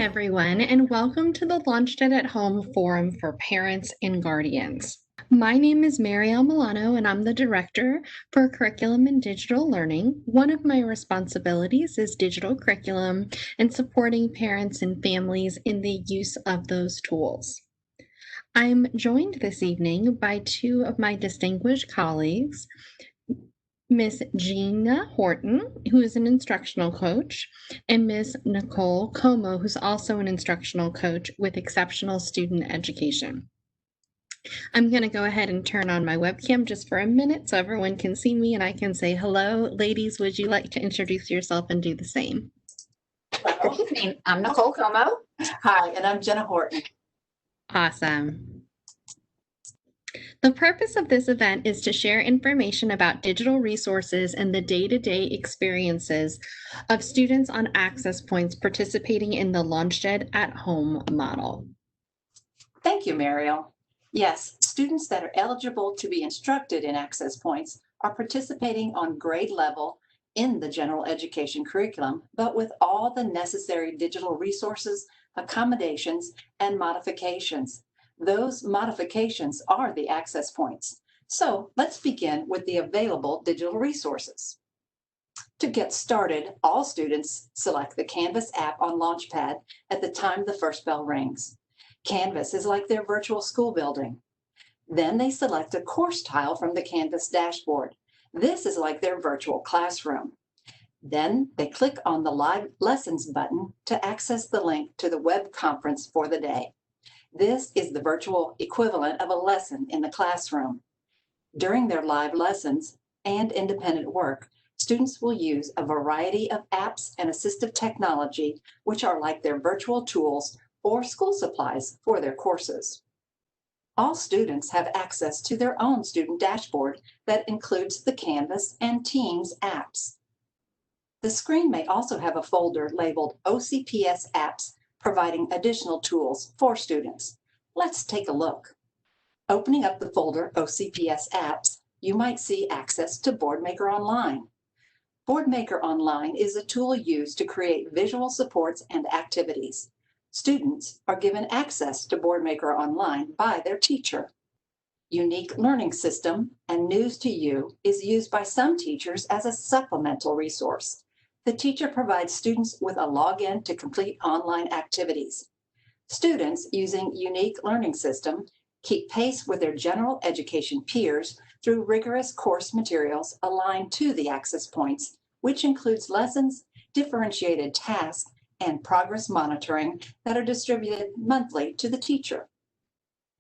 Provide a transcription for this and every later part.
everyone, and welcome to the Launchpad at Home Forum for Parents and Guardians. My name is Marielle Milano, and I'm the Director for Curriculum and Digital Learning. One of my responsibilities is digital curriculum and supporting parents and families in the use of those tools. I'm joined this evening by two of my distinguished colleagues, Miss Gina Horton, who is an instructional coach, and Miss Nicole Como, who's also an instructional coach with exceptional student education. I'm going to go ahead and turn on my webcam just for a minute so everyone can see me and I can say hello. Ladies, would you like to introduce yourself and do the same? Good evening. I'm Nicole Como. Hi, and I'm Jenna Horton. Awesome. The purpose of this event is to share information about digital resources and the day-to-day experiences of students on access points participating in the Launchpad at Home model. Thank you, Mariel. Yes, students that are eligible to be instructed in access points are participating on grade level in the general education curriculum, but with all the necessary digital resources, accommodations, and modifications. Those modifications are the access points. So let's begin with the available digital resources. To get started, all students select the Canvas app on Launchpad at the time the first bell rings. Canvas is like their virtual school building. Then they select a course tile from the Canvas dashboard. This is like their virtual classroom. Then they click on the Live Lessons button to access the link to the web conference for the day. This is the virtual equivalent of a lesson in the classroom. During their live lessons and independent work, students will use a variety of apps and assistive technology, which are like their virtual tools or school supplies for their courses. All students have access to their own student dashboard that includes the Canvas and Teams apps. The screen may also have a folder labeled OCPS apps, providing additional tools for students. Let's take a look. Opening up the folder OCPS apps, you might see access to Boardmaker Online. Boardmaker Online is a tool used to create visual supports and activities. Students are given access to Boardmaker Online by their teacher. Unique Learning System and News to You is used by some teachers as a supplemental resource. The teacher provides students with a login to complete online activities. Students using Unique Learning System keep pace with their general education peers through rigorous course materials aligned to the access points, which includes lessons, differentiated tasks, and progress monitoring that are distributed monthly to the teacher.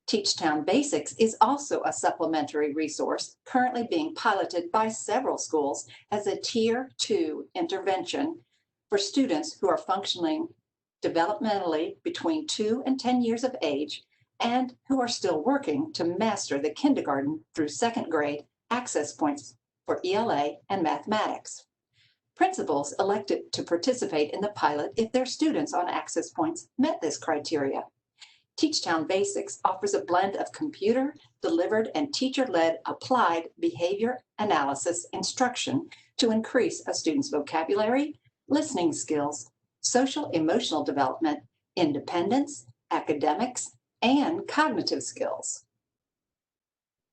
TeachTown Basics is also a supplementary resource currently being piloted by several schools as a Tier 2 intervention for students who are functioning developmentally between 2 and 10 years of age and who are still working to master the kindergarten through second grade access points for ELA and mathematics. Principals elected to participate in the pilot if their students on access points met this criteria. TeachTown Basics offers a blend of computer-delivered and teacher-led applied behavior analysis instruction to increase a student's vocabulary, listening skills, social emotional development, independence, academics, and cognitive skills.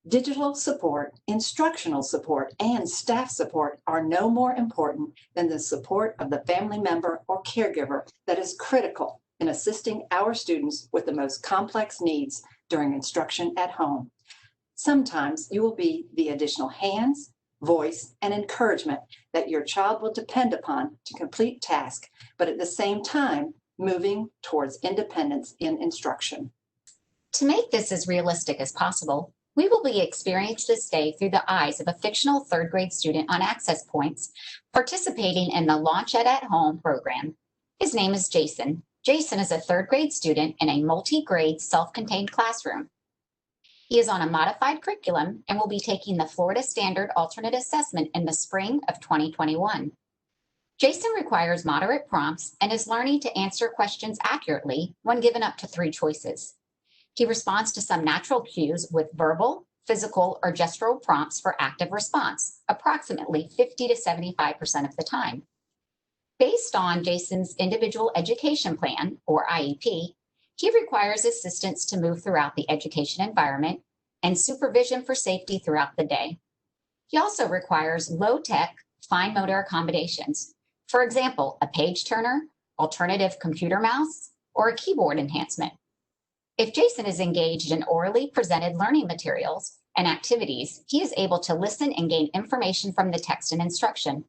Digital support, instructional support, and staff support are no more important than the support of the family member or caregiver that is critical in assisting our students with the most complex needs during instruction at home. Sometimes you will be the additional hands, voice, and encouragement that your child will depend upon to complete tasks, but at the same time, moving towards independence in instruction. To make this as realistic as possible, we will be experiencing this day through the eyes of a fictional third grade student on access points participating in the Launchpad at Home program. His name is Jason. Jason is a third grade student in a multi-grade self-contained classroom. He is on a modified curriculum and will be taking the Florida Standard Alternate Assessment in the spring of 2021. Jason requires moderate prompts and is learning to answer questions accurately when given up to 3 choices. He responds to some natural cues with verbal, physical, or gestural prompts for active response, approximately 50 to 75% of the time. Based on Jason's individual education plan, or IEP, he requires assistance to move throughout the education environment and supervision for safety throughout the day. He also requires low-tech, fine motor accommodations. For example, a page turner, alternative computer mouse, or a keyboard enhancement. If Jason is engaged in orally presented learning materials and activities, he is able to listen and gain information from the text and instruction.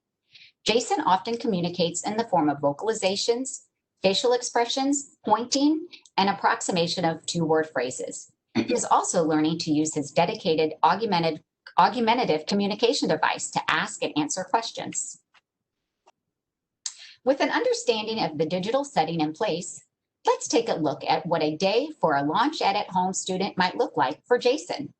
Jason often communicates in the form of vocalizations, facial expressions, pointing, and approximation of two-word phrases. He is also learning to use his dedicated augmentative communication device to ask and answer questions. With an understanding of the digital setting in place, let's take a look at what a day for a Launch Ed at Home student might look like for Jason.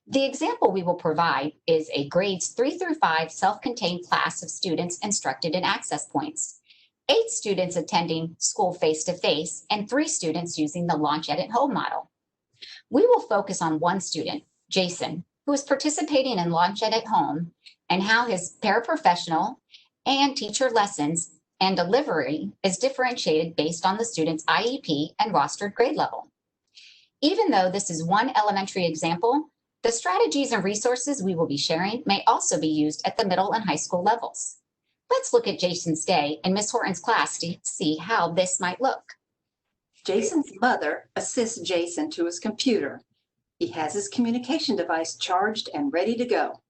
The example we will provide is a grades 3 through 5 self-contained class of students instructed in Access Points, 8 students attending school face-to-face, and 3 students using the Launch Ed at Home model. We will focus on one student, Jason, who is participating in Launch Ed at Home, and how his paraprofessional and teacher lessons and delivery is differentiated based on the student's IEP and rostered grade level. Even though this is one elementary example, the strategies and resources we will be sharing may also be used at the middle and high school levels. Let's look at Jason's day in Ms. Horton's class to see how this might look. Jason's mother assists Jason to his computer. He has his communication device charged and ready to go.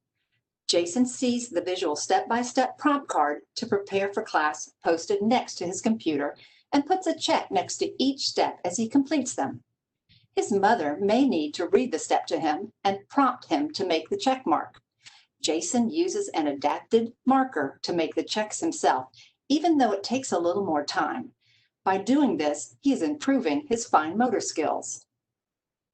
Jason sees the visual step-by-step prompt card to prepare for class posted next to his computer and puts a check next to each step as he completes them. His mother may need to read the step to him and prompt him to make the check mark. Jason uses an adapted marker to make the checks himself, even though it takes a little more time. By doing this, he is improving his fine motor skills.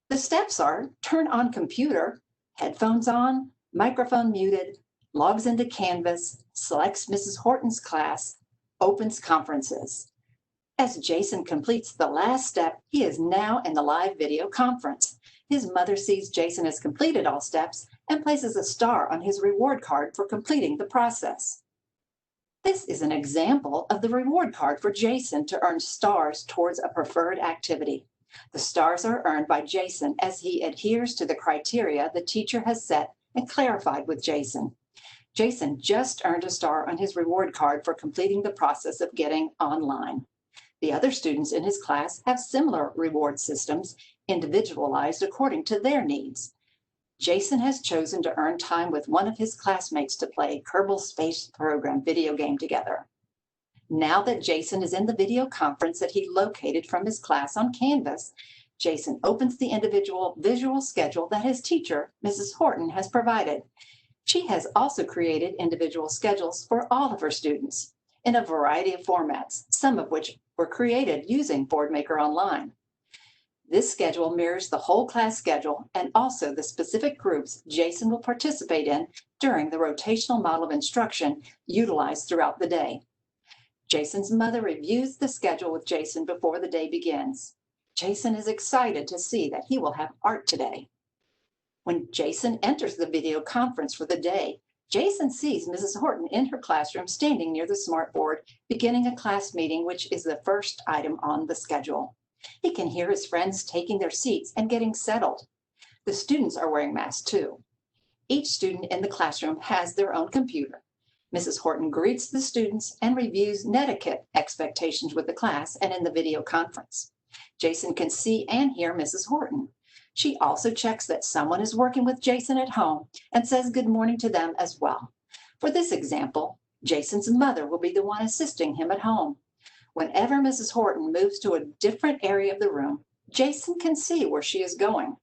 The steps are: turn on computer, headphones on, microphone muted, logs into Canvas, selects Mrs. Horton's class, opens conferences. As Jason completes the last step, he is now in the live video conference. His mother sees Jason has completed all steps and places a star on his reward card for completing the process. This is an example of the reward card for Jason to earn stars towards a preferred activity. The stars are earned by Jason as he adheres to the criteria the teacher has set and clarified with Jason. Jason just earned a star on his reward card for completing the process of getting online. The other students in his class have similar reward systems, individualized according to their needs. Jason has chosen to earn time with one of his classmates to play Kerbal Space Program video game together. Now that Jason is in the video conference that he located from his class on Canvas, Jason opens the individual visual schedule that his teacher, Mrs. Horton, has provided. She has also created individual schedules for all of her students in a variety of formats, some of which were created using Boardmaker Online. This schedule mirrors the whole class schedule and also the specific groups Jason will participate in during the rotational model of instruction utilized throughout the day. Jason's mother reviews the schedule with Jason before the day begins. Jason is excited to see that he will have art today. When Jason enters the video conference for the day, Jason sees Mrs. Horton in her classroom standing near the smartboard, beginning a class meeting, which is the first item on the schedule. He can hear his friends taking their seats and getting settled. The students are wearing masks too. Each student in the classroom has their own computer. Mrs. Horton greets the students and reviews netiquette expectations with the class and in the video conference. Jason can see and hear Mrs. Horton. She also checks that someone is working with Jason at home and says good morning to them as well. For this example, Jason's mother will be the one assisting him at home. Whenever Mrs. Horton moves to a different area of the room, Jason can see where she is going.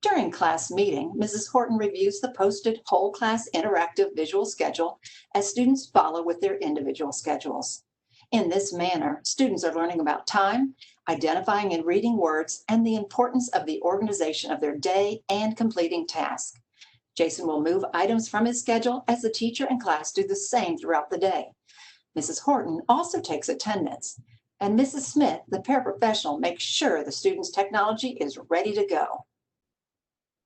During class meeting, Mrs. Horton reviews the posted whole class interactive visual schedule as students follow with their individual schedules. In this manner, students are learning about time, identifying and reading words, and the importance of the organization of their day and completing tasks. Jason will move items from his schedule as the teacher and class do the same throughout the day. Mrs. Horton also takes attendance, and Mrs. Smith, the paraprofessional, makes sure the student's technology is ready to go.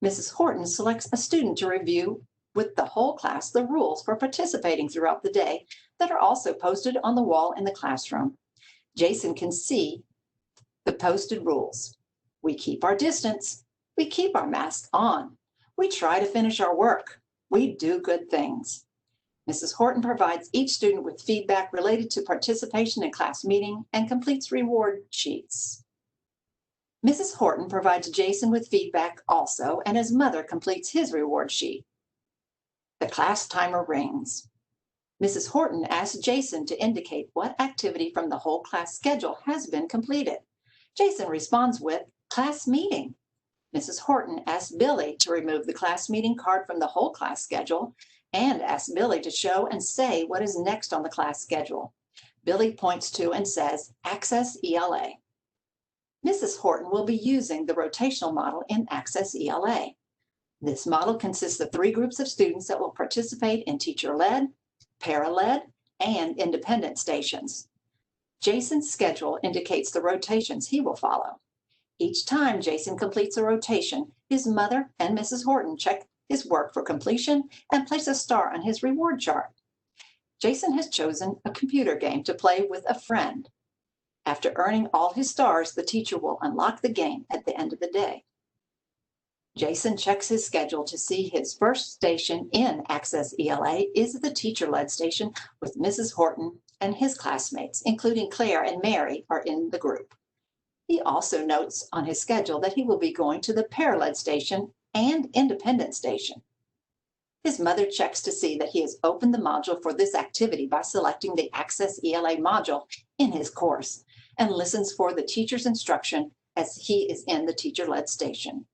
Mrs. Horton selects a student to review with the whole class the rules for participating throughout the day that are also posted on the wall in the classroom. Jason can see the posted rules. We keep our distance. We keep our masks on. We try to finish our work. We do good things. Mrs. Horton provides each student with feedback related to participation in class meeting and completes reward sheets. Mrs. Horton provides Jason with feedback also, and his mother completes his reward sheet. The class timer rings. Mrs. Horton asks Jason to indicate what activity from the whole class schedule has been completed. Jason responds with class meeting. Mrs. Horton asks Billy to remove the class meeting card from the whole class schedule and asks Billy to show and say what is next on the class schedule. Billy points to and says, Access ELA. Mrs. Horton will be using the rotational model in Access ELA. This model consists of 3 groups of students that will participate in teacher-led, para-led, and independent stations. Jason's schedule indicates the rotations he will follow. Each time Jason completes a rotation, his mother and Mrs. Horton check his work for completion and place a star on his reward chart. Jason has chosen a computer game to play with a friend. After earning all his stars, the teacher will unlock the game at the end of the day. Jason checks his schedule to see his first station in Access ELA is the teacher-led station with Mrs. Horton and his classmates, including Claire and Mary, are in the group. He also notes on his schedule that he will be going to the para-led station and independent station. His mother checks to see that he has opened the module for this activity by selecting the Access ELA module in his course and listens for the teacher's instruction as he is in the teacher-led station.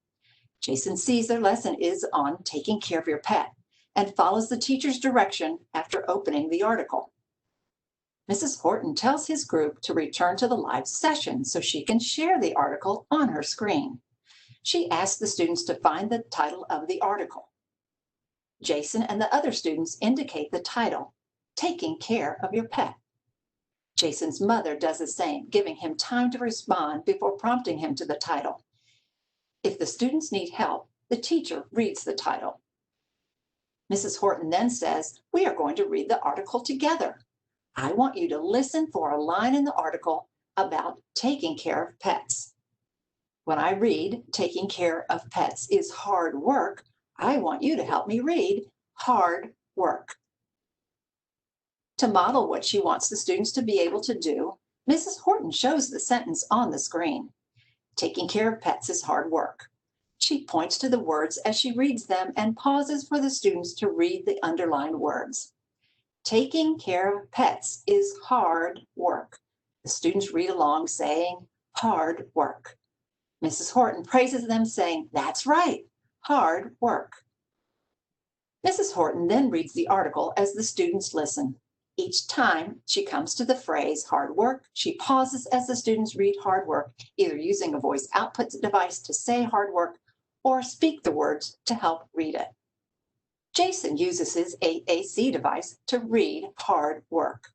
Jason sees their lesson is on taking care of your pet and follows the teacher's direction after opening the article. Mrs. Horton tells his group to return to the live session so she can share the article on her screen. She asks the students to find the title of the article. Jason and the other students indicate the title, Taking Care of Your Pet. Jason's mother does the same, giving him time to respond before prompting him to the title. If the students need help, the teacher reads the title. Mrs. Horton then says, we are going to read the article together. I want you to listen for a line in the article about taking care of pets. When I read, taking care of pets is hard work, I want you to help me read hard work. To model what she wants the students to be able to do, Mrs. Horton shows the sentence on the screen. Taking care of pets is hard work. She points to the words as she reads them and pauses for the students to read the underlined words. Taking care of pets is hard work. The students read along saying, hard work. Mrs. Horton praises them saying, that's right, hard work. Mrs. Horton then reads the article as the students listen. Each time she comes to the phrase hard work, she pauses as the students read hard work, either using a voice output device to say hard work or speak the words to help read it. Jason uses his AAC device to read hard work.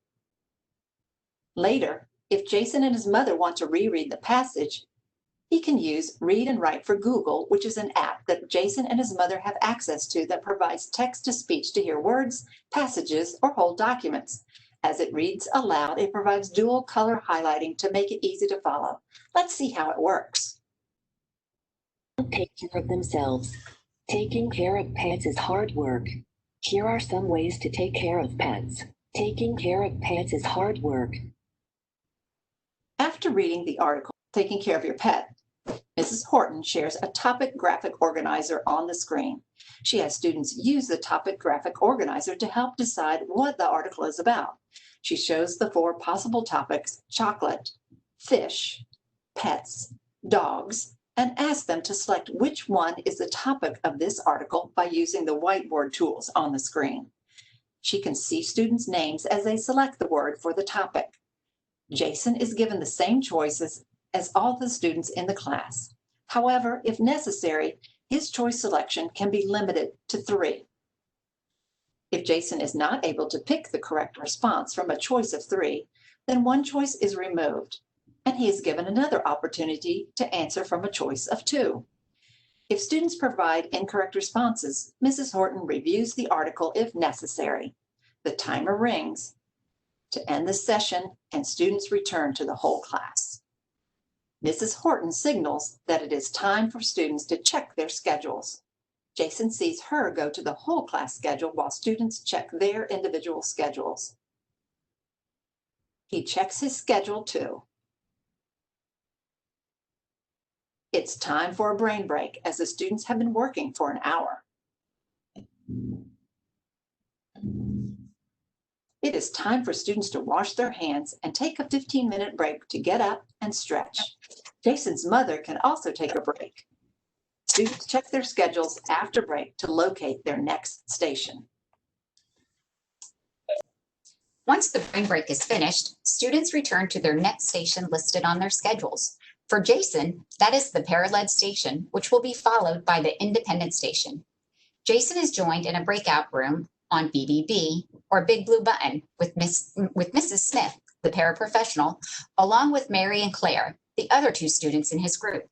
Later, if Jason and his mother want to reread the passage, he can use Read and Write for Google, which is an app that Jason and his mother have access to that provides text-to-speech to hear words, passages, or whole documents. As it reads aloud, it provides dual color highlighting to make it easy to follow. Let's see how it works. Take care of themselves. Taking care of pets is hard work. Here are some ways to take care of pets. Taking care of pets is hard work. After reading the article, Taking Care of Your Pet, Mrs. Horton shares a topic graphic organizer on the screen. She has students use the topic graphic organizer to help decide what the article is about. She shows the 4 possible topics: chocolate, fish, pets, dogs, and asks them to select which one is the topic of this article by using the whiteboard tools on the screen. She can see students' names as they select the word for the topic. Jason is given the same choices as all the students in the class. However, if necessary, his choice selection can be limited to 3. If Jason is not able to pick the correct response from a choice of 3, then one choice is removed, and he is given another opportunity to answer from a choice of 2. If students provide incorrect responses, Mrs. Horton reviews the article if necessary. The timer rings to end the session and students return to the whole class. Mrs. Horton signals that it is time for students to check their schedules. Jason sees her go to the whole class schedule while students check their individual schedules. He checks his schedule too. It's time for a brain break as the students have been working for an hour. It is time for students to wash their hands and take a 15-minute break to get up and stretch. Jason's mother can also take a break. Students check their schedules after break to locate their next station. Once the brain break is finished, students return to their next station listed on their schedules. For Jason, that is the para-led station, which will be followed by the independent station. Jason is joined in a breakout room on BBB, or Big Blue Button, with Mrs. Smith, the paraprofessional, along with Mary and Claire, the other two students in his group.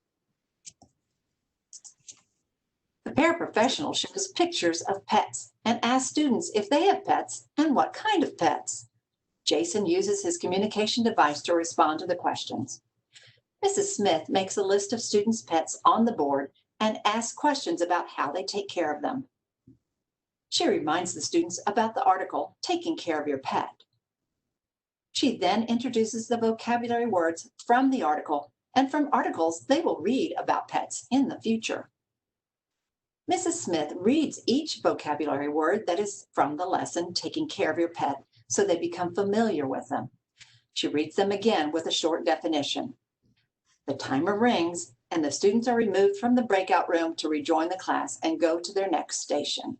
The paraprofessional shows pictures of pets and asks students if they have pets and what kind of pets. Jason uses his communication device to respond to the questions. Mrs. Smith makes a list of students' pets on the board and asks questions about how they take care of them. She reminds the students about the article, Taking Care of Your Pet. She then introduces the vocabulary words from the article and from articles they will read about pets in the future. Mrs. Smith reads each vocabulary word that is from the lesson, Taking Care of Your Pet, so they become familiar with them. She reads them again with a short definition. The timer rings and the students are removed from the breakout room to rejoin the class and go to their next station.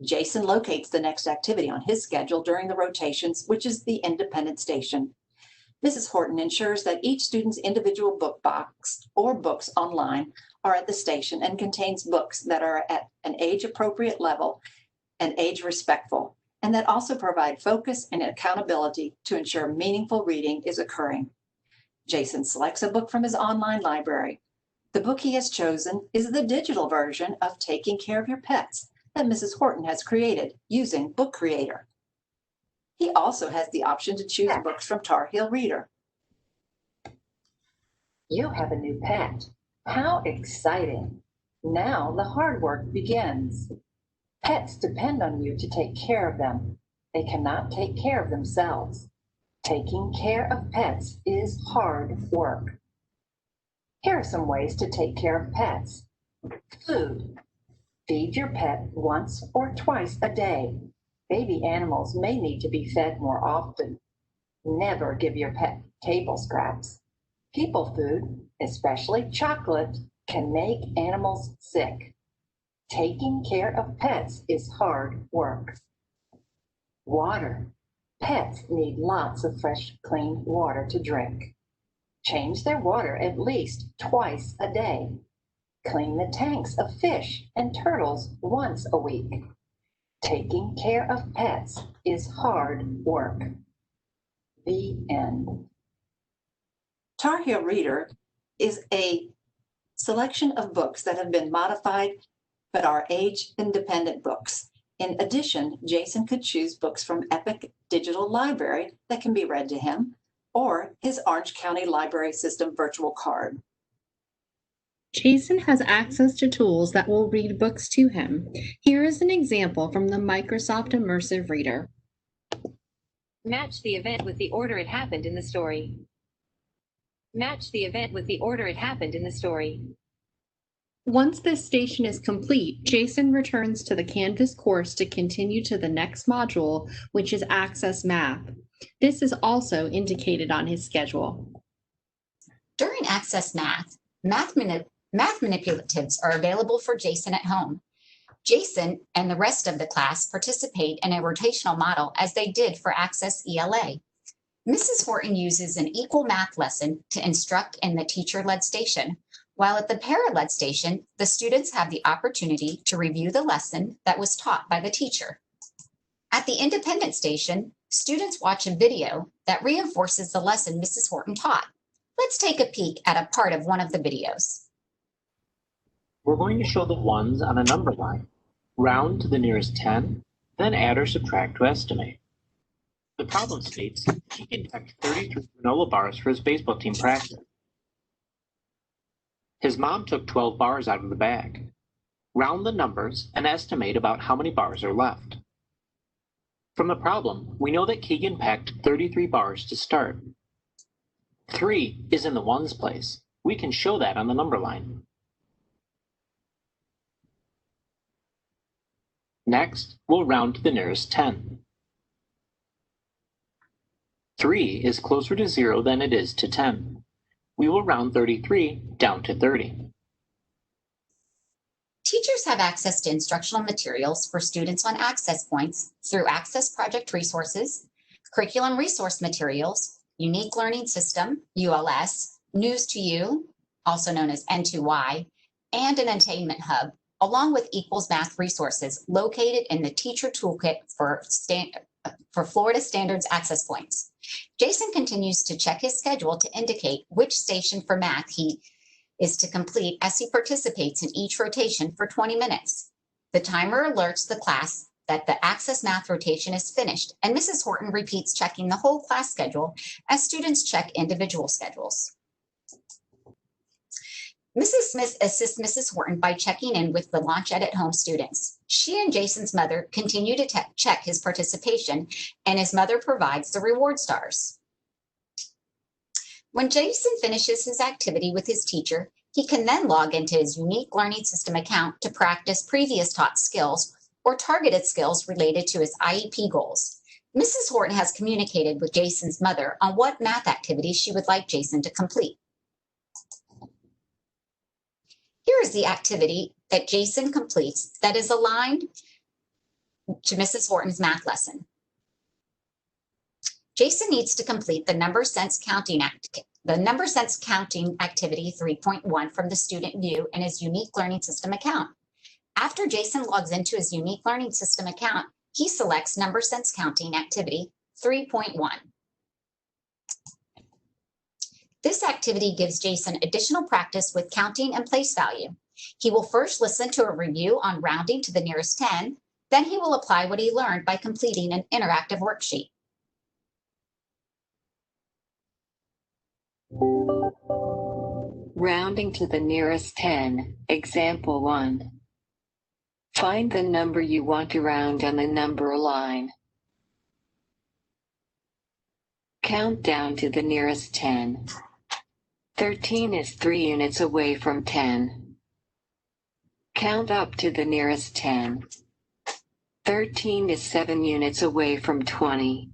Jason locates the next activity on his schedule during the rotations, which is the independent station. Mrs. Horton ensures that each student's individual book box or books online are at the station and contains books that are at an age-appropriate level and age-respectful, and that also provide focus and accountability to ensure meaningful reading is occurring. Jason selects a book from his online library. The book he has chosen is the digital version of Taking Care of Your Pets that Mrs. Horton has created using Book Creator. He also has the option to choose books from Tar Heel Reader. You have a new pet. How exciting! Now the hard work begins. Pets depend on you to take care of them. They cannot take care of themselves. Taking care of pets is hard work. Here are some ways to take care of pets. Food. Feed your pet once or twice a day. Baby animals may need to be fed more often. Never give your pet table scraps. People food, especially chocolate, can make animals sick. Taking care of pets is hard work. Water. Pets need lots of fresh, clean water to drink. Change their water at least twice a day. Clean the tanks of fish and turtles once a week. Taking care of pets is hard work. The end. Tar Heel Reader is a selection of books that have been modified but are age-independent books. In addition, Jason could choose books from Epic Digital Library that can be read to him, or his Orange County Library System virtual card. Jason has access to tools that will read books to him. Here is an example from the Microsoft Immersive Reader. Match the event with the order it happened in the story. Match the event with the order it happened in the story. Once this station is complete, Jason returns to the Canvas course to continue to the next module, which is Access Math. This is also indicated on his schedule. During Access Math, math manipulatives are available for Jason at home. Jason and the rest of the class participate in a rotational model as they did for Access ELA. Mrs. Horton uses an equal math lesson to instruct in the teacher-led station, while at the para-led station, the students have the opportunity to review the lesson that was taught by the teacher. At the independent station, students watch a video that reinforces the lesson Mrs. Horton taught. Let's take a peek at a part of one of the videos. We're going to show the ones on a number line, round to the nearest 10, then add or subtract to estimate. The problem states Keegan packed 33 granola bars for his baseball team practice. His mom took 12 bars out of the bag. Round the numbers and estimate about how many bars are left. From the problem, we know that Keegan packed 33 bars to start. 3 is in the ones place. We can show that on the number line. Next, we'll round to the nearest 10. 3 is closer to 0 than it is to 10. We will round 33 down to 30. Teachers have access to instructional materials for students on access points through Access Project resources, curriculum resource materials, Unique Learning System, ULS, News to You, also known as N2Y, and an Attainment Hub, along with Equals Math resources located in the Teacher Toolkit for Florida Standards Access Points. Jason continues to check his schedule to indicate which station for math he is to complete as he participates in each rotation for 20 minutes. The timer alerts the class that the Access Math rotation is finished, and Mrs. Horton repeats checking the whole class schedule as students check individual schedules. Mrs. Smith assists Mrs. Horton by checking in with the Launch Ed at Home students. She and Jason's mother continue to check his participation, and his mother provides the reward stars. When Jason finishes his activity with his teacher, he can then log into his Unique Learning System account to practice previous taught skills or targeted skills related to his IEP goals. Mrs. Horton has communicated with Jason's mother on what math activities she would like Jason to complete. Here is the activity that Jason completes that is aligned to Mrs. Horton's math lesson. Jason needs to complete the number sense counting activity 3.1 from the student view in his Unique Learning System account. After Jason logs into his Unique Learning System account, he selects number sense counting activity 3.1. This activity gives Jason additional practice with counting and place value. He will first listen to a review on rounding to the nearest 10, then he will apply what he learned by completing an interactive worksheet. Rounding to the nearest 10, example 1. Find the number you want to round on the number line. Count down to the nearest 10. 13 is 3 units away from 10. Count up to the nearest 10. 13 is 7 units away from 20.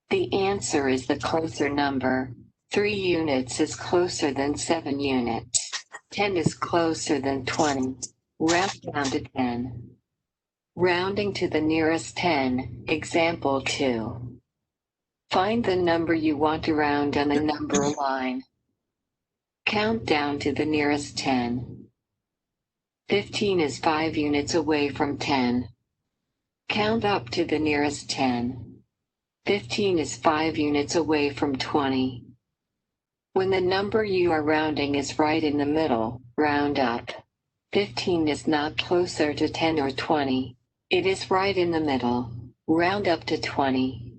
The answer is the closer number. 3 units is closer than 7 units. 10 is closer than 20. Round down to 10. Rounding to the nearest 10, example 2. Find the number you want to round on the number line. Count down to the nearest 10. 15 is 5 units away from 10. Count up to the nearest 10. 15 is 5 units away from 20. When the number you are rounding is right in the middle, round up. 15 is not closer to 10 or 20. It is right in the middle. Round up to 20.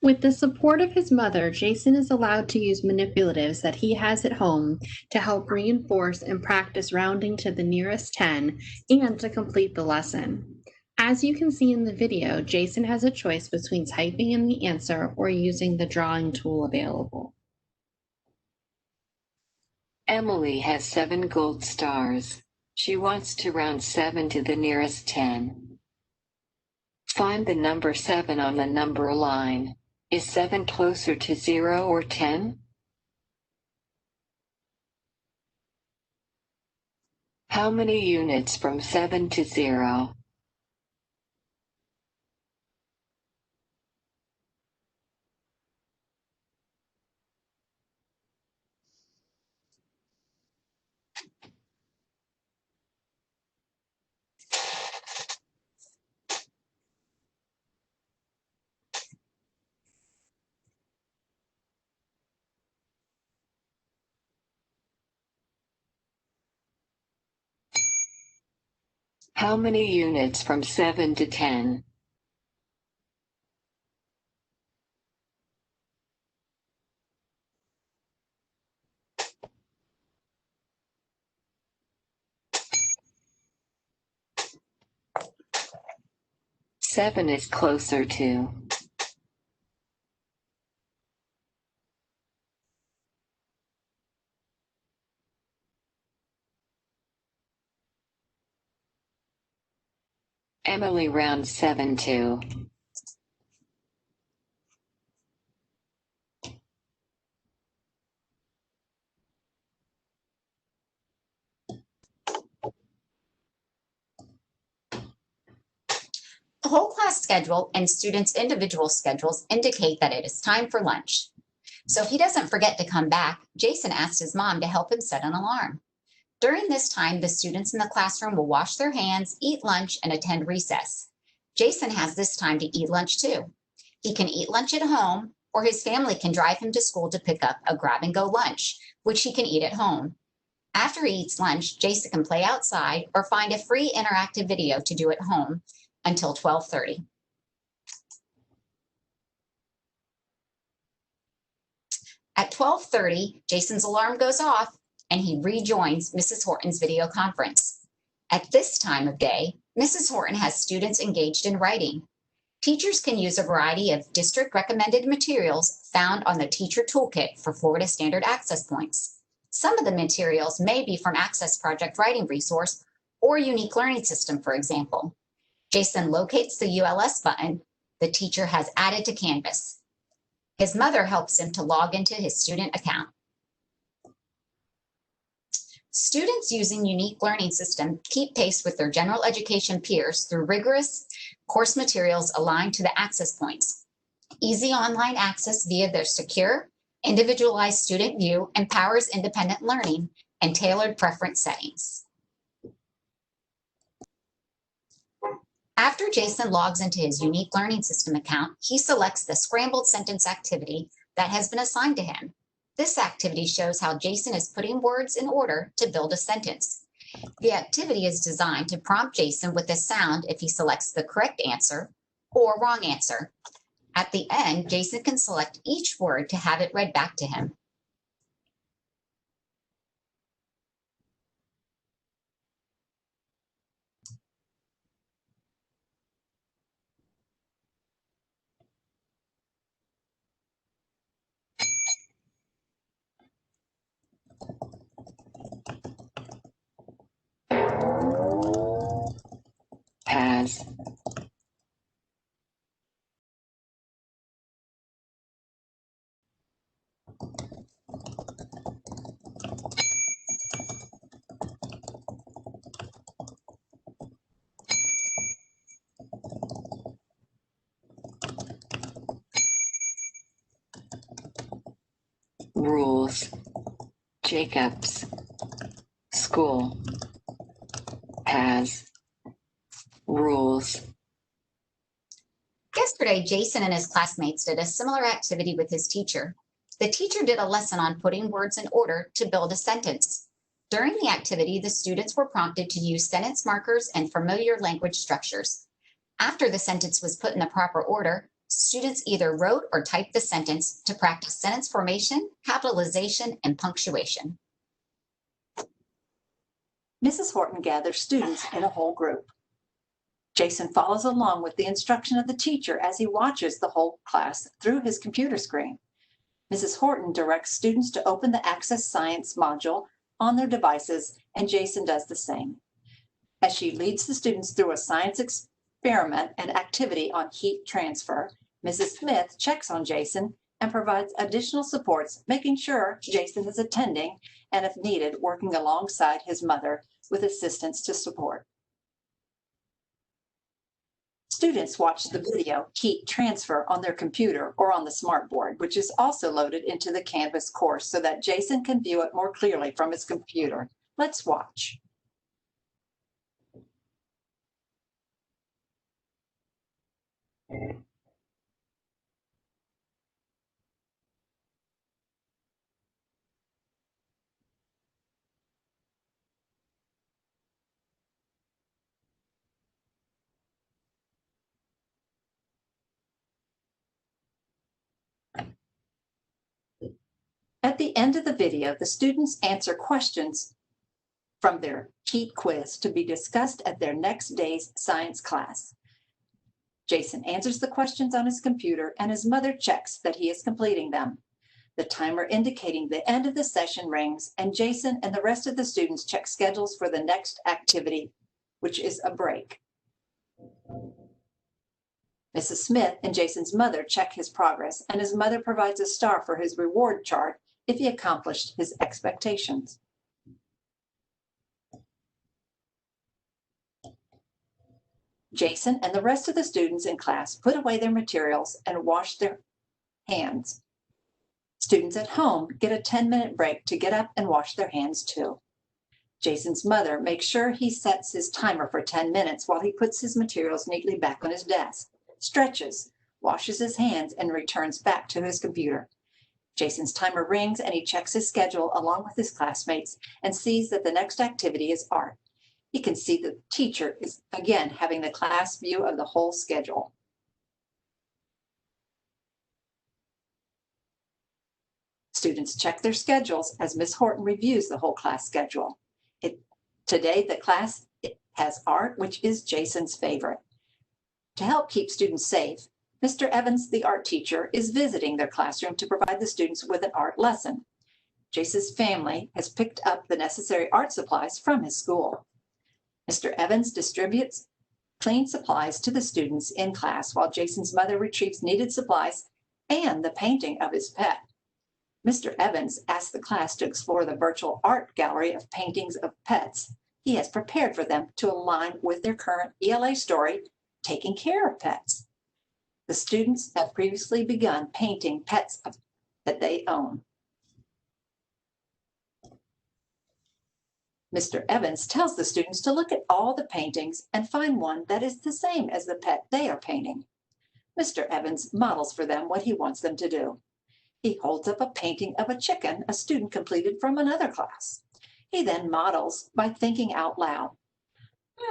With the support of his mother, Jason is allowed to use manipulatives that he has at home to help reinforce and practice rounding to the nearest 10 and to complete the lesson. As you can see in the video, Jason has a choice between typing in the answer or using the drawing tool available. Emily has 7 gold stars. She wants to round 7 to the nearest 10. Find the number 7 on the number line. Is 7 closer to 0 or 10? How many units from 7 to 0? How many units from 7 to 10? Seven is closer to. Emily rounds 7 to. The whole class schedule and students' individual schedules indicate that it is time for lunch. So if he doesn't forget to come back, Jason asked his mom to help him set an alarm. During this time, the students in the classroom will wash their hands, eat lunch, and attend recess. Jason has this time to eat lunch too. He can eat lunch at home, or his family can drive him to school to pick up a grab-and-go lunch, which he can eat at home. After he eats lunch, Jason can play outside or find a free interactive video to do at home until 12:30. At 12:30, Jason's alarm goes off and he rejoins Mrs. Horton's video conference. At this time of day, Mrs. Horton has students engaged in writing. Teachers can use a variety of district recommended materials found on the teacher toolkit for Florida Standard Access Points. Some of the materials may be from Access Project Writing Resource or Unique Learning System, for example. Jason locates the ULS button the teacher has added to Canvas. His mother helps him to log into his student account. Students using Unique Learning System keep pace with their general education peers through rigorous course materials aligned to the access points. Easy online access via their secure, individualized student view empowers independent learning and tailored preference settings. After Jason logs into his Unique Learning System account, he selects the scrambled sentence activity that has been assigned to him. This activity shows how Jason is putting words in order to build a sentence. The activity is designed to prompt Jason with a sound if he selects the correct answer or wrong answer. At the end, Jason can select each word to have it read back to him. Has. Rules. Jacobs. School. Has. Rules. Yesterday, Jason and his classmates did a similar activity with his teacher. The teacher did a lesson on putting words in order to build a sentence. During the activity, the students were prompted to use sentence markers and familiar language structures. After the sentence was put in the proper order, students either wrote or typed the sentence to practice sentence formation, capitalization, and punctuation. Mrs. Horton gathers students in a whole group. Jason follows along with the instruction of the teacher as he watches the whole class through his computer screen. Mrs. Horton directs students to open the Access Science module on their devices, and Jason does the same. As she leads the students through a science experiment and activity on heat transfer, Mrs. Smith checks on Jason and provides additional supports, making sure Jason is attending and, if needed, working alongside his mother with assistance to support. Students watch the video heat transfer on their computer or on the smartboard, which is also loaded into the Canvas course so that Jason can view it more clearly from his computer. Let's watch. At the end of the video, the students answer questions from their cheat quiz to be discussed at their next day's science class. Jason answers the questions on his computer and his mother checks that he is completing them. The timer indicating the end of the session rings and Jason and the rest of the students check schedules for the next activity, which is a break. Mrs. Smith and Jason's mother check his progress and his mother provides a star for his reward chart if he accomplished his expectations. Jason and the rest of the students in class put away their materials and wash their hands. Students at home get a 10-minute break to get up and wash their hands too. Jason's mother makes sure he sets his timer for 10 minutes while he puts his materials neatly back on his desk, stretches, washes his hands, and returns back to his computer. Jason's timer rings and he checks his schedule along with his classmates and sees that the next activity is art. He can see the teacher is again having the class view of the whole schedule. Students check their schedules as Ms. Horton reviews the whole class schedule. Today, the class has art, which is Jason's favorite. To help keep students safe, Mr. Evans, the art teacher, is visiting their classroom to provide the students with an art lesson. Jason's family has picked up the necessary art supplies from his school. Mr. Evans distributes clean supplies to the students in class while Jason's mother retrieves needed supplies and the painting of his pet. Mr. Evans asks the class to explore the virtual art gallery of paintings of pets he has prepared for them to align with their current ELA story, Taking Care of Pets. The students have previously begun painting pets that they own. Mr. Evans tells the students to look at all the paintings and find one that is the same as the pet they are painting. Mr. Evans models for them what he wants them to do. He holds up a painting of a chicken a student completed from another class. He then models by thinking out loud.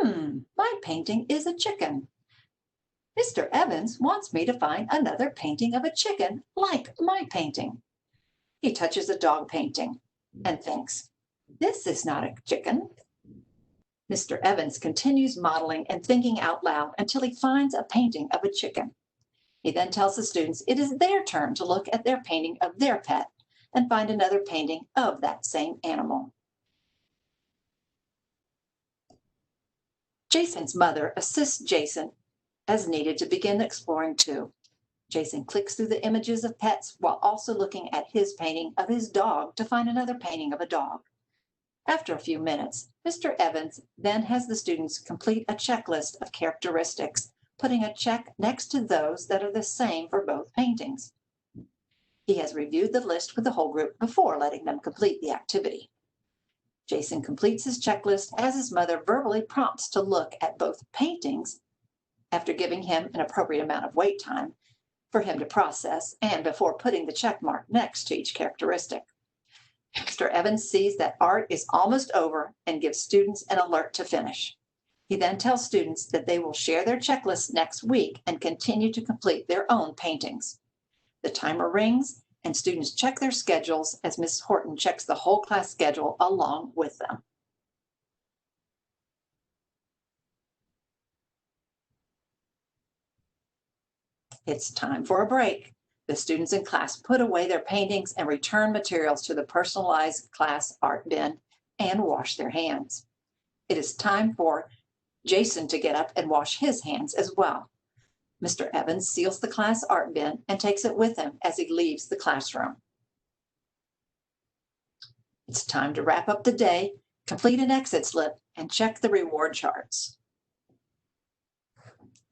My painting is a chicken. Mr. Evans wants me to find another painting of a chicken like my painting. He touches a dog painting and thinks, this is not a chicken. Mr. Evans continues modeling and thinking out loud until he finds a painting of a chicken. He then tells the students it is their turn to look at their painting of their pet and find another painting of that same animal. Jason's mother assists Jason as needed to begin exploring too. Jason clicks through the images of pets while also looking at his painting of his dog to find another painting of a dog. After a few minutes, Mr. Evans then has the students complete a checklist of characteristics, putting a check next to those that are the same for both paintings. He has reviewed the list with the whole group before letting them complete the activity. Jason completes his checklist as his mother verbally prompts to look at both paintings after giving him an appropriate amount of wait time for him to process and before putting the check mark next to each characteristic. Mr. Evans sees that art is almost over and gives students an alert to finish. He then tells students that they will share their checklist next week and continue to complete their own paintings. The timer rings and students check their schedules as Ms. Horton checks the whole class schedule along with them. It's time for a break. The students in class put away their paintings and return materials to the personalized class art bin and wash their hands. It is time for Jason to get up and wash his hands as well. Mr. Evans seals the class art bin and takes it with him as he leaves the classroom. It's time to wrap up the day, complete an exit slip, and check the reward charts.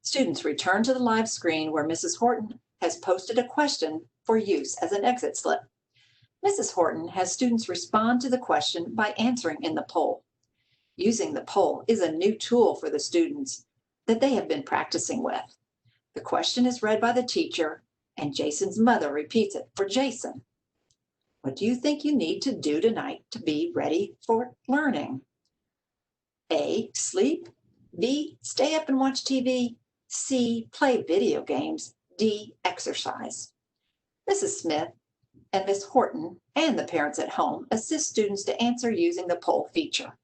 Students return to the live screen where Mrs. Horton has posted a question for use as an exit slip. Mrs. Horton has students respond to the question by answering in the poll. Using the poll is a new tool for the students that they have been practicing with. The question is read by the teacher and Jason's mother repeats it for Jason. What do you think you need to do tonight to be ready for learning? A, sleep. B, stay up and watch TV. C, play video games. D, exercise. Mrs. Smith and Ms. Horton and the parents at home assist students to answer using the poll feature.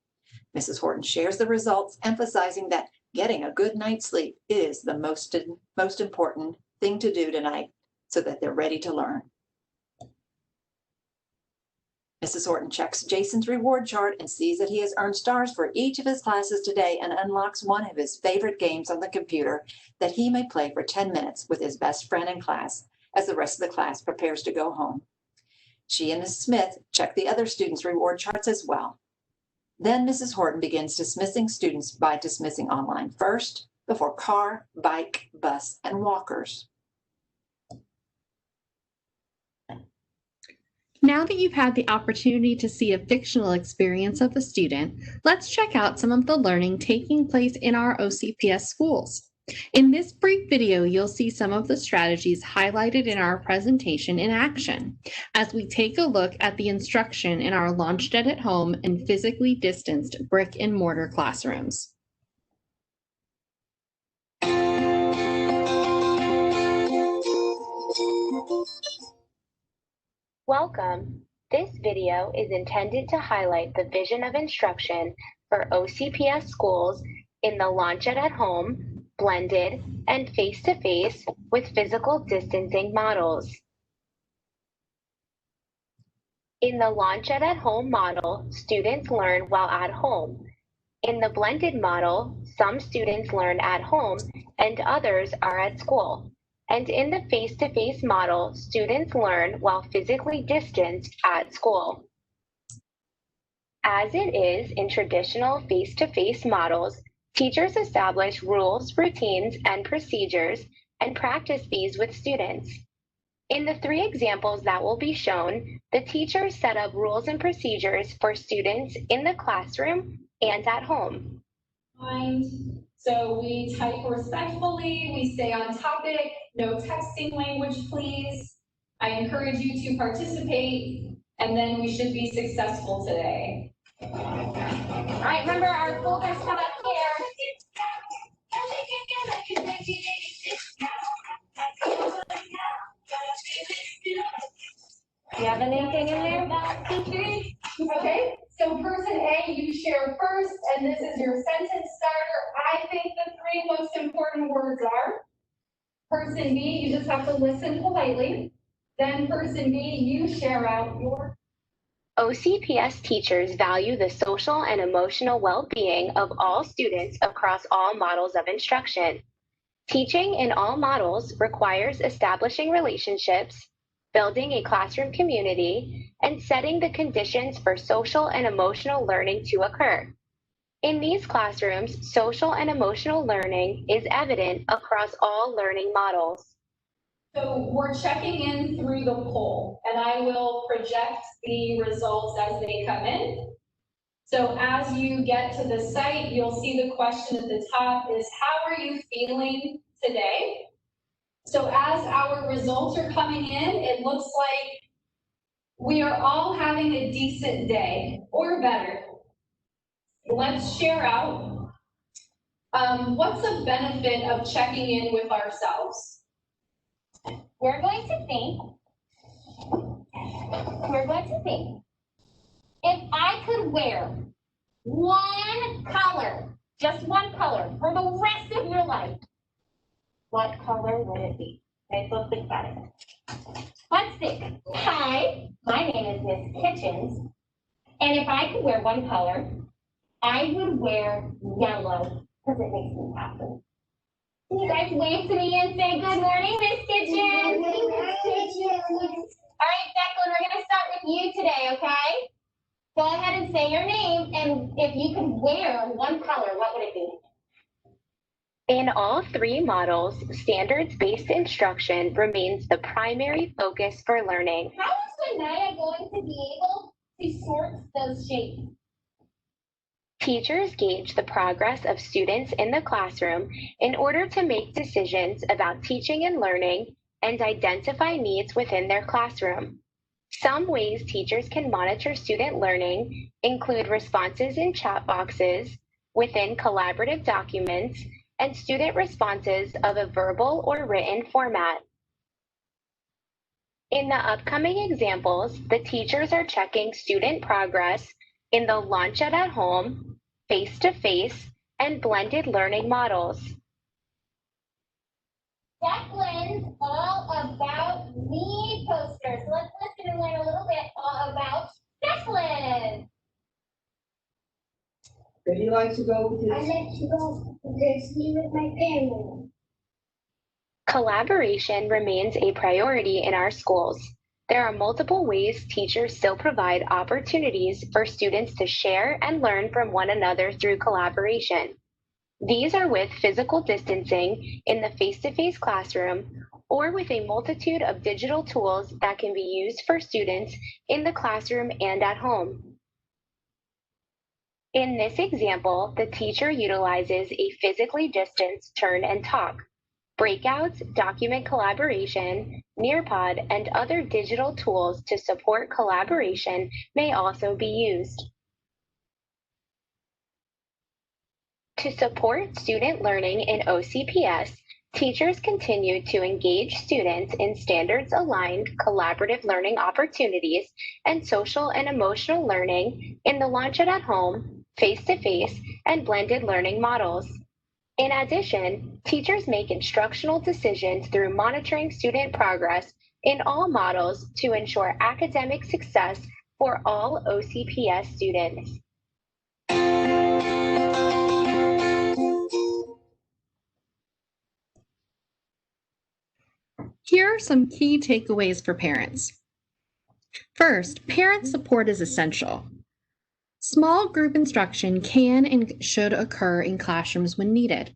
Mrs. Horton shares the results, emphasizing that getting a good night's sleep is the most important thing to do tonight so that they're ready to learn. Mrs. Horton checks Jason's reward chart and sees that he has earned stars for each of his classes today and unlocks one of his favorite games on the computer that he may play for 10 minutes with his best friend in class as the rest of the class prepares to go home. She and Ms. Smith check the other students' reward charts as well. Then Mrs. Horton begins dismissing students by dismissing online first, before car, bike, bus, and walkers. Now that you've had the opportunity to see a fictional experience of a student, let's check out some of the learning taking place in our OCPS schools. In this brief video, you'll see some of the strategies highlighted in our presentation in action as we take a look at the instruction in our Launchpad at Home and physically distanced brick and mortar classrooms. Welcome. This video is intended to highlight the vision of instruction for OCPS schools in the Launchpad at Home, blended, and face-to-face with physical distancing models. In the Launchpad at Home model, students learn while at home. In the blended model, some students learn at home and others are at school. And in the face-to-face model, students learn while physically distanced at school. As it is in traditional face-to-face models, teachers establish rules, routines, and procedures and practice these with students. In the 3 examples that will be shown, the teachers set up rules and procedures for students in the classroom and at home. So we type respectfully, we stay on topic, no texting language, please. I encourage you to participate, and then we should be successful today. All right, remember our folders come up here. Do you have anything in there? Okay, so person A, you share first, and this is your sentence starter. I think the 3 most important words are, person B, you just have to listen politely. Then person B, you share out your. OCPS teachers value the social and emotional well-being of all students across all models of instruction. Teaching in all models requires establishing relationships, building a classroom community, and setting the conditions for social and emotional learning to occur. In these classrooms, social and emotional learning is evident across all learning models. So we're checking in through the poll, and I will project the results as they come in. So as you get to the site, you'll see the question at the top is, how are you feeling today? So as our results are coming in, it looks like we are all having a decent day, or better. Let's share out. What's the benefit of checking in with ourselves? We're going to think, if I could wear one color, just one color, for the rest of your life, what color would it be? Okay, so think about it. Let's think. Hi, my name is Miss Kitchens, and if I could wear one color, I would wear yellow, because it makes me happy. Can you guys wave to me and say good morning, Miss Kitchens? Good morning, Miss Kitchens. All right, Declan, we're going to start with you today, okay? Go ahead and say your name, and if you could wear one color, what would it be? In all 3 models, standards-based instruction remains the primary focus for learning. How is Renaya going to be able to sort those shapes? Teachers gauge the progress of students in the classroom in order to make decisions about teaching and learning and identify needs within their classroom. Some ways teachers can monitor student learning include responses in chat boxes, within collaborative documents, and student responses of a verbal or written format. In the upcoming examples, the teachers are checking student progress in the Launch It at Home, face-to-face, and blended learning models. Declan's All About Me poster. So let's listen and learn a little bit all about Declan. Where do you like to go with I this? like to go to Disney with my family. Collaboration remains a priority in our schools. There are multiple ways teachers still provide opportunities for students to share and learn from one another through collaboration. These are with physical distancing in the face-to-face classroom or with a multitude of digital tools that can be used for students in the classroom and at home. In this example, the teacher utilizes a physically distanced turn and talk. Breakouts, document collaboration, Nearpod, and other digital tools to support collaboration may also be used. To support student learning in OCPS, teachers continue to engage students in standards-aligned collaborative learning opportunities and social and emotional learning in the Launch It at Home, face-to-face, and blended learning models. In addition, teachers make instructional decisions through monitoring student progress in all models to ensure academic success for all OCPS students. Here are some key takeaways for parents. First, parent support is essential. Small group instruction can and should occur in classrooms when needed.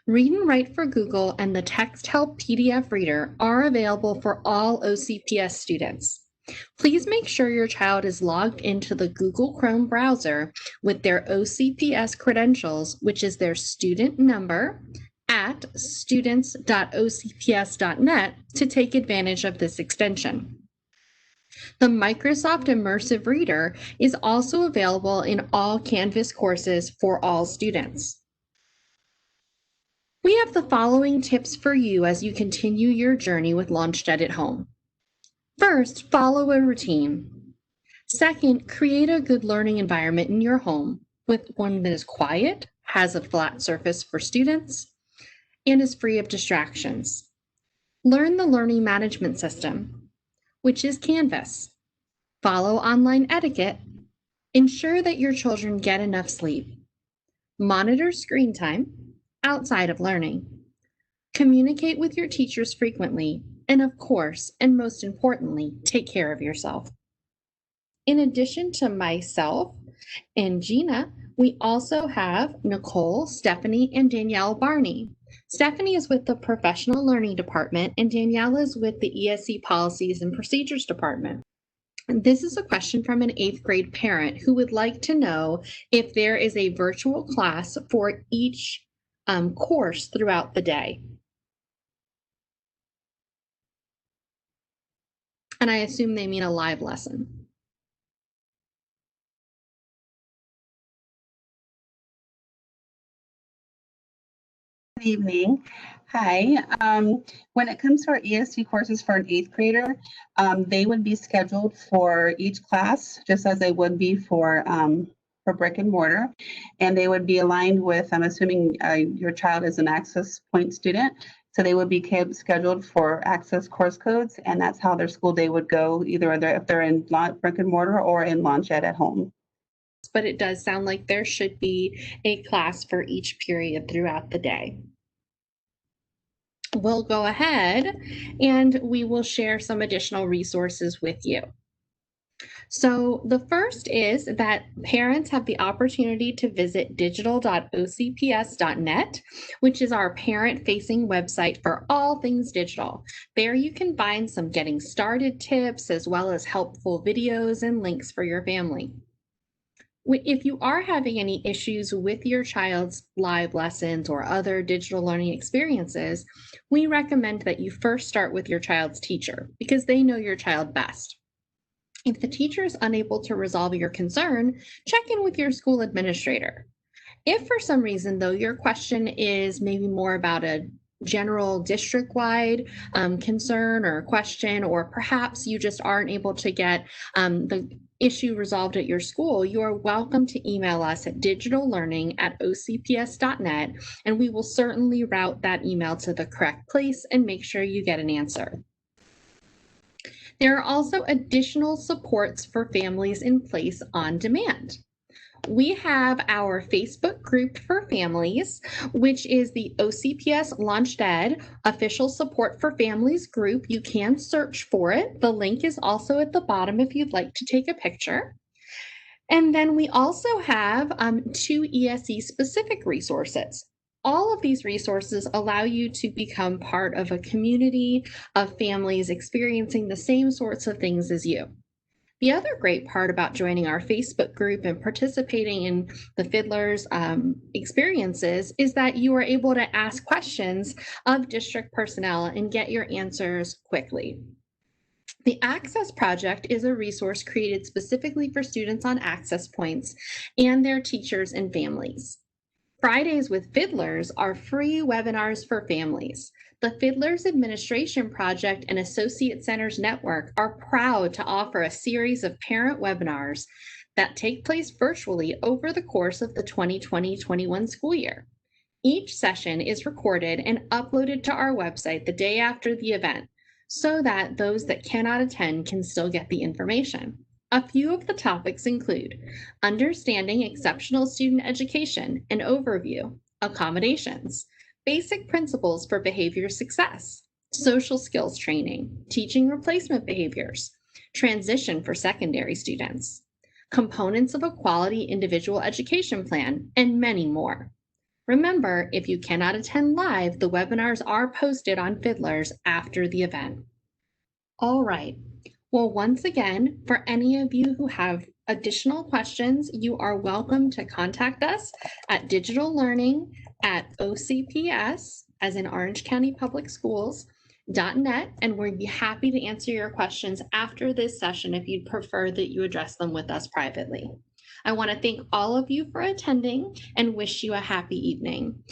Read and Write for Google and the Text Help PDF Reader are available for all OCPS students. Please make sure your child is logged into the Google Chrome browser with their OCPS credentials, which is their student number at students.ocps.net to take advantage of this extension. The Microsoft Immersive Reader is also available in all Canvas courses for all students. We have the following tips for you as you continue your journey with Launchjet at Home. First, follow a routine. Second, create a good learning environment in your home with one that is quiet, has a flat surface for students, and is free of distractions. Learn the learning management system, which is Canvas. Follow online etiquette. Ensure that your children get enough sleep. Monitor screen time outside of learning. Communicate with your teachers frequently, and of course, and most importantly, take care of yourself. In addition to myself and Gina, we also have Nicole, Stephanie, and Danielle Barney. Stephanie is with the Professional Learning Department, and Danielle is with the ESC Policies and Procedures Department. This is a question from an 8th grade parent who would like to know if there is a virtual class for each course throughout the day. And I assume they mean a live lesson. Good evening. Hi. When it comes to our ESC courses for an 8th grader, they would be scheduled for each class, just as they would be for brick and mortar, and they would be aligned with, I'm assuming your child is an Access Point student, so they would be scheduled for Access course codes, and that's how their school day would go, either if they're in brick and mortar or in Launch It at Home. But it does sound like there should be a class for each period throughout the day. We'll go ahead and we will share some additional resources with you. So the first is that parents have the opportunity to visit digital.ocps.net, which is our parent-facing website for all things digital. There you can find some getting started tips as well as helpful videos and links for your family. If you are having any issues with your child's live lessons or other digital learning experiences, we recommend that you first start with your child's teacher because they know your child best. If the teacher is unable to resolve your concern, check in with your school administrator. If for some reason, though, your question is maybe more about a general district-wide concern or question, or perhaps you just aren't able to get the issue resolved at your school, you are welcome to email us at digitallearning@ocps.net, and we will certainly route that email to the correct place and make sure you get an answer. There are also additional supports for families in place on demand. We have our Facebook group for families, which is the OCPS Launched Ed Official Support for Families group. You can search for it. The link is also at the bottom if you'd like to take a picture. And then we also have 2 ESE specific resources. All of these resources allow you to become part of a community of families experiencing the same sorts of things as you. The other great part about joining our Facebook group and participating in the Fiddlers experiences is that you are able to ask questions of district personnel and get your answers quickly. The Access Project is a resource created specifically for students on access points and their teachers and families. Fridays with Fiddlers are free webinars for families. The Fiddlers Administration Project and Associate Centers Network are proud to offer a series of parent webinars that take place virtually over the course of the 2020-21 school year. Each session is recorded and uploaded to our website the day after the event, so that those that cannot attend can still get the information. A few of the topics include understanding exceptional student education, an overview, accommodations, basic principles for behavior success, social skills training, teaching replacement behaviors, transition for secondary students, components of a quality individual education plan, and many more. Remember, if you cannot attend live, the webinars are posted on Fiddlers after the event. All right. Well, once again, for any of you who have additional questions, you are welcome to contact us at digitallearning@OCPS, as in Orange County Public Schools.net, and we'd be happy to answer your questions after this session if you'd prefer that you address them with us privately. I want to thank all of you for attending and wish you a happy evening.